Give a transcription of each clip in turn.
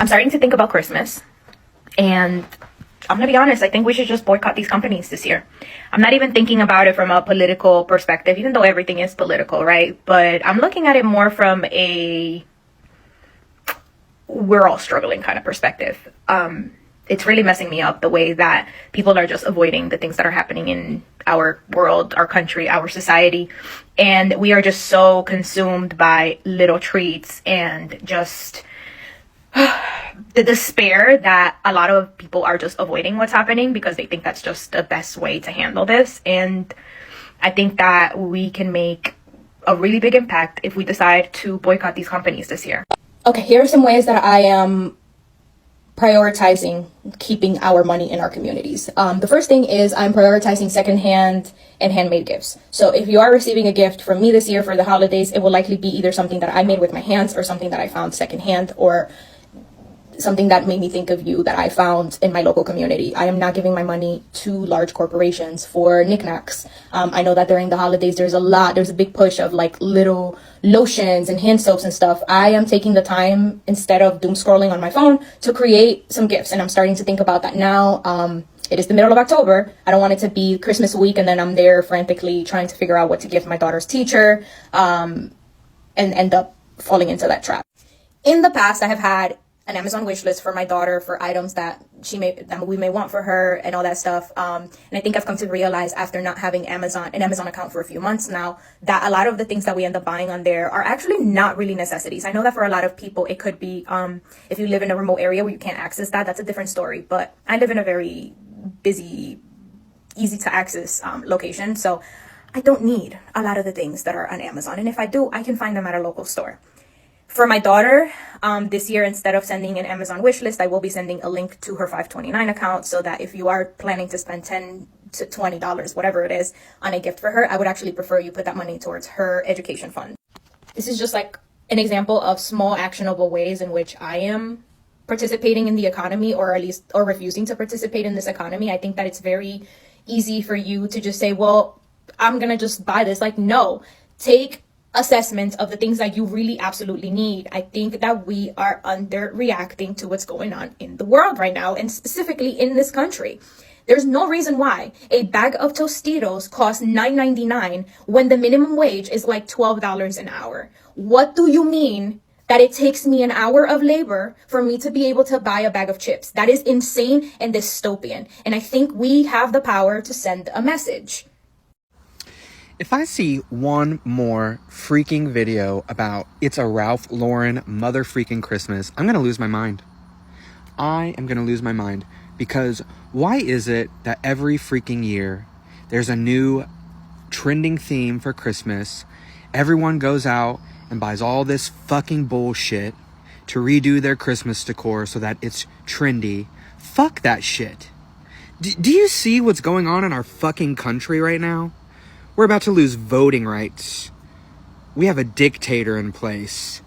I'm starting to think about Christmas, and I'm gonna be honest, I think we should just boycott these companies this year. I'm not even thinking about it from a political perspective, even though everything is political, right? But I'm looking at it more from a we're all struggling kind of perspective. It's really messing me up the way that people are just avoiding the things that are happening in our world, our country, our society. And we are just so consumed by little treats and just the despair that a lot of people are just avoiding what's happening because they think that's just the best way to handle this. And I think that we can make a really big impact if we decide to boycott these companies this year. Okay, here are some ways that I am prioritizing keeping our money in our communities. The first thing is I'm prioritizing secondhand and handmade gifts. So if you are receiving a gift from me this year for the holidays, it will likely be either something that I made with my hands or something that I found secondhand or something that made me think of you that I found in my local community. I am not giving my money to large corporations for knickknacks. I know that during the holidays, there's a big push of like little lotions and hand soaps and stuff. I am taking the time instead of doom scrolling on my phone to create some gifts. And I'm starting to think about that now. It is the middle of October. I don't want it to be Christmas week and then I'm there frantically trying to figure out what to give my daughter's teacher, and end up falling into that trap. In the past, I have had an Amazon wish list for my daughter for items that we may want for her and all that stuff. And I think I've come to realize after not having an Amazon account for a few months now, that a lot of the things that we end up buying on there are actually not really necessities. I know that for a lot of people, it could be, if you live in a remote area where you can't access that, that's a different story. But I live in a very busy, easy to access location. So I don't need a lot of the things that are on Amazon. And if I do, I can find them at a local store. For my daughter, this year, instead of sending an Amazon wish list, I will be sending a link to her 529 account so that if you are planning to spend $10 to $20, whatever it is, on a gift for her, I would actually prefer you put that money towards her education fund. This is just like an example of small actionable ways in which I am participating in the economy, or at least, or refusing to participate in this economy. I think that it's very easy for you to just say, well, I'm going to just buy this. Like, no, take assessment of the things that you really absolutely need. I think that we are underreacting to what's going on in the world right now, and specifically in this country. There's no reason why a bag of Tostitos costs $9.99 when the minimum wage is like $12 an hour. What do you mean that it takes me an hour of labor for me to be able to buy a bag of chips? That is insane and dystopian. And I think we have the power to send a message. If I see one more freaking video about it's a Ralph Lauren mother freaking Christmas, I'm going to lose my mind. I am going to lose my mind, because why is it that every freaking year there's a new trending theme for Christmas? Everyone goes out and buys all this fucking bullshit to redo their Christmas decor so that it's trendy. Fuck that shit. Do you see what's going on in our fucking country right now? We're about to lose voting rights. We have a dictator in place.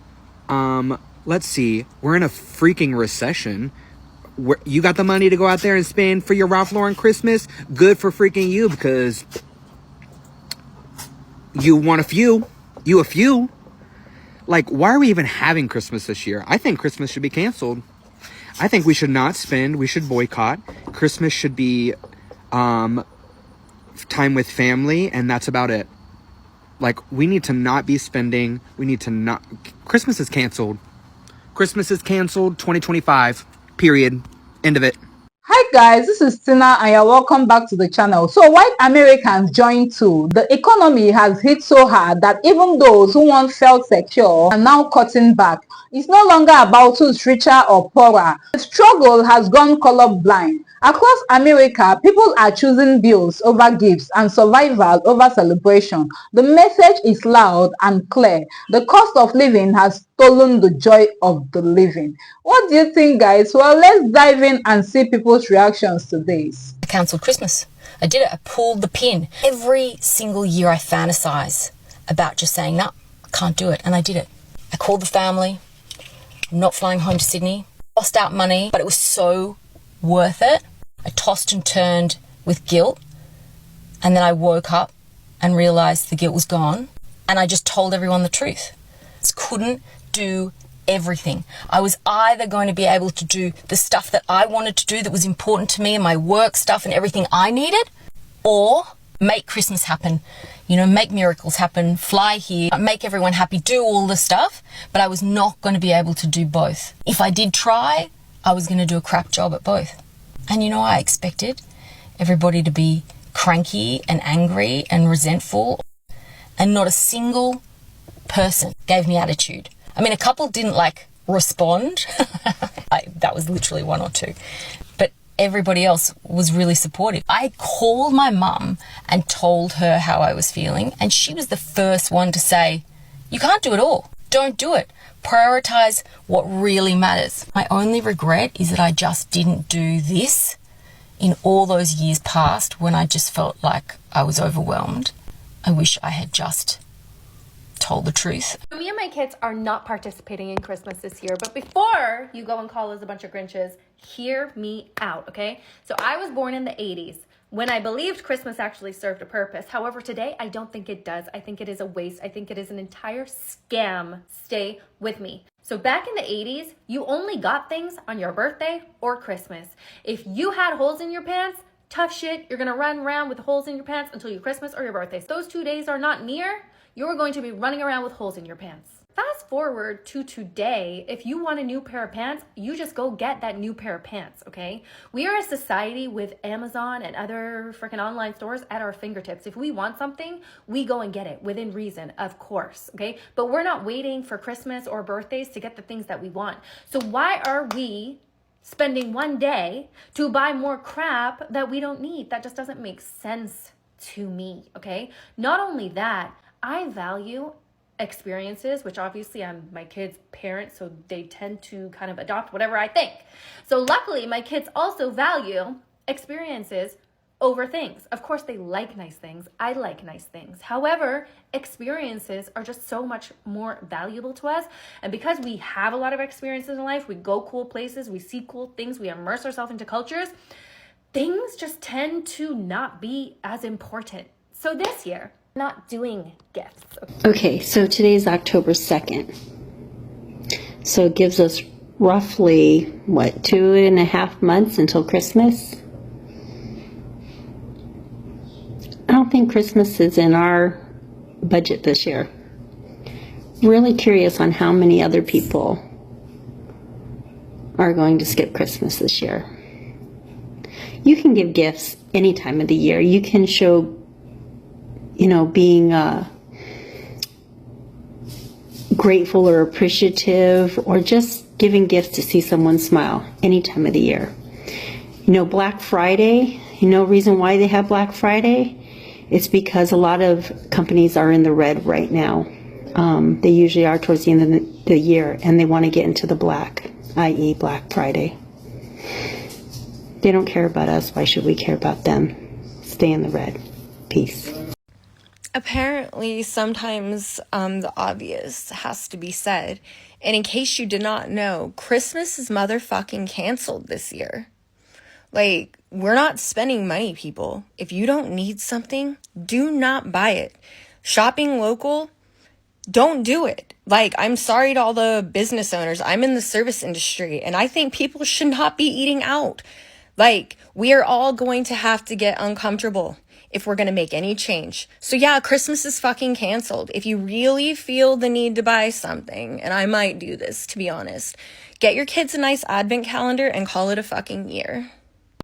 Let's see. We're in a freaking recession. You got the money to go out there and spend for your Ralph Lauren Christmas? Good for freaking you, because you want a few. You a few. Like, why are we even having Christmas this year? I think Christmas should be canceled. I think we should not spend. We should boycott. Christmas should be time with family, and that's about it. Like, we need to not be spending. We need to not. Christmas is canceled. Christmas is canceled 2025. Period. End of it. Hi guys, this is Tina and you're welcome back to the channel. So white Americans join too. The economy has hit so hard that even those who once felt secure are now cutting back. It's no longer about who's richer or poorer. The struggle has gone colorblind. Across America, people are choosing bills over gifts and survival over celebration. The message is loud and clear. The cost of living has stolen the joy of the living. What do you think, guys? Well, let's dive in and see people's reactions to this. I cancelled Christmas. I did it. I pulled the pin. Every single year I fantasize about just saying, no, I can't do it. And I did it. I called the family. I'm not flying home to Sydney. Lost out money, but it was so worth it. I tossed and turned with guilt. And then I woke up and realized the guilt was gone. And I just told everyone the truth. Just couldn't do everything. I was either going to be able to do the stuff that I wanted to do that was important to me and my work stuff and everything I needed, or make Christmas happen, you know, make miracles happen, fly here, make everyone happy, do all the stuff. But I was not going to be able to do both. If I did try, I was going to do a crap job at both. And you know, I expected everybody to be cranky and angry and resentful, and not a single person gave me attitude. I mean, a couple didn't like respond. That was literally one or two. But everybody else was really supportive. I called my mum and told her how I was feeling, and she was the first one to say, you can't do it all. Don't do it. Prioritize what really matters. My only regret is that I just didn't do this in all those years past when I just felt like I was overwhelmed. I wish I had just told the truth. Me and my kids are not participating in Christmas this year, but before you go and call us a bunch of Grinches, hear me out, okay? So I was born in the 80s when I believed Christmas actually served a purpose. However, today I don't think it does. I think it is a waste. I think it is an entire scam. Stay with me. So back in the 80s, you only got things on your birthday or Christmas. If you had holes in your pants, tough shit, you're gonna run around with holes in your pants until your Christmas or your birthday. So those 2 days are not near, you're going to be running around with holes in your pants. Fast forward to today, if you want a new pair of pants, you just go get that new pair of pants, okay? We are a society with Amazon and other freaking online stores at our fingertips. If we want something, we go and get it within reason, of course, okay? But we're not waiting for Christmas or birthdays to get the things that we want. So why are we spending one day to buy more crap that we don't need? That just doesn't make sense to me, okay? Not only that, I value experiences, which obviously I'm my kids' parent, so they tend to kind of adopt whatever I think. So luckily, my kids also value experiences over things. Of course, they like nice things. I like nice things. However, experiences are just so much more valuable to us. And because we have a lot of experiences in life, we go cool places, we see cool things, we immerse ourselves into cultures, things just tend to not be as important. So this year, not doing gifts. Okay, so today's October 2nd. So it gives us roughly, 2.5 months until Christmas? I don't think Christmas is in our budget this year. Really curious on how many other people are going to skip Christmas this year. You can give gifts any time of the year. You can show being grateful or appreciative, or just giving gifts to see someone smile any time of the year. Black Friday, reason why they have Black Friday? It's because a lot of companies are in the red right now. They usually are towards the end of the year, and they want to get into the black, i.e. Black Friday. They don't care about us. Why should we care about them? Stay in the red. Peace. Apparently, sometimes the obvious has to be said. And in case you did not know, Christmas is motherfucking canceled this year. Like, we're not spending money, people. If you don't need something, do not buy it. Shopping local, don't do it. Like, I'm sorry to all the business owners. I'm in the service industry, and I think people should not be eating out. Like, we are all going to have to get uncomfortable if we're going to make any change. So yeah, Christmas is fucking canceled. If you really feel the need to buy something, and I might do this, to be honest, get your kids a nice advent calendar and call it a fucking year.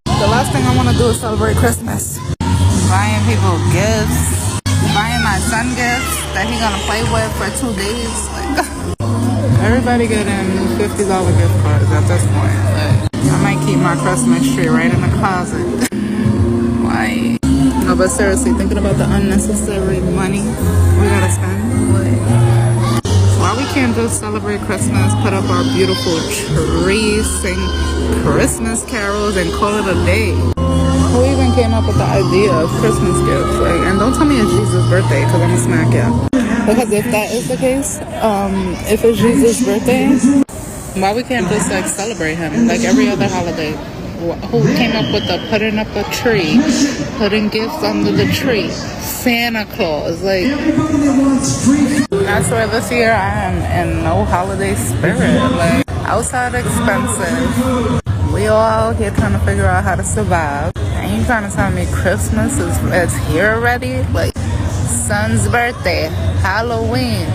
The last thing I want to do is celebrate Christmas. Buying people gifts. Buying my son gifts that he's going to play with for 2 days. Everybody getting $50 gift cards at this point. I might keep my Christmas tree right in the closet. Why? No, but seriously, thinking about the unnecessary money we gotta spend. Why we can't just celebrate Christmas, put up our beautiful trees, sing Christmas carols, and call it a day? Who even came up with the idea of Christmas gifts? And don't tell me it's Jesus' birthday, because I'm gonna smack ya. Because if that is the case, if it's Jesus' birthday, why we can't just celebrate him like every other holiday? Who came up with the putting up a tree, putting gifts under the tree? Santa Claus. Like, I swear this year I am in no holiday spirit. Like, outside expensive. We all out here trying to figure out how to survive. And you trying to tell me Christmas is here already? Like, son's birthday, Halloween,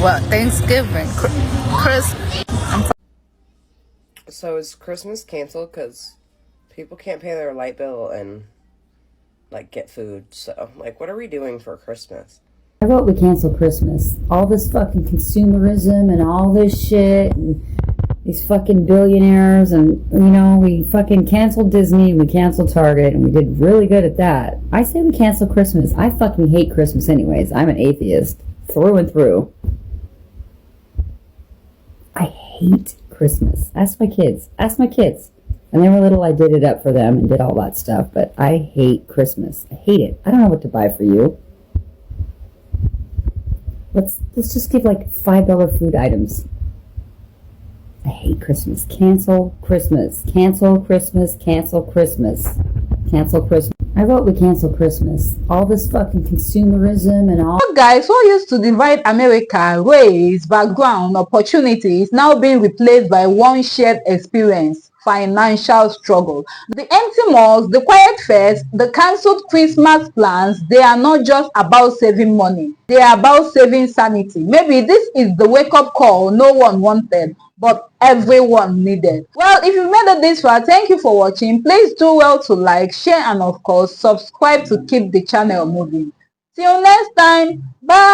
what, Thanksgiving, Christmas. So is Christmas canceled because people can't pay their light bill and, like, get food? So, like, what are we doing for Christmas? I vote we cancel Christmas. All this fucking consumerism and all this shit and these fucking billionaires and, you know, we fucking canceled Disney, we canceled Target, and we did really good at that. I say we cancel Christmas. I fucking hate Christmas anyways. I'm an atheist through and through. I hate Christmas. Ask my kids. Ask my kids. When they were little, I did it up for them and did all that stuff, but I hate Christmas. I hate it. I don't know what to buy for you. Let's just give like $5 food items. I hate Christmas. Cancel Christmas. Cancel Christmas. Cancel Christmas. Cancel Christmas. I vote we cancel Christmas. All this fucking consumerism and all. Guys, what used to divide America, race, background, opportunity is now being replaced by one shared experience: financial struggle. The empty malls, the quiet fairs, the cancelled Christmas plans, they are not just about saving money. They are about saving sanity. Maybe this is the wake-up call no one wanted, but everyone needed. Well, if you made it this far, thank you for watching. Please do well to like, share, and of course, subscribe to keep the channel moving. Till next time, bye.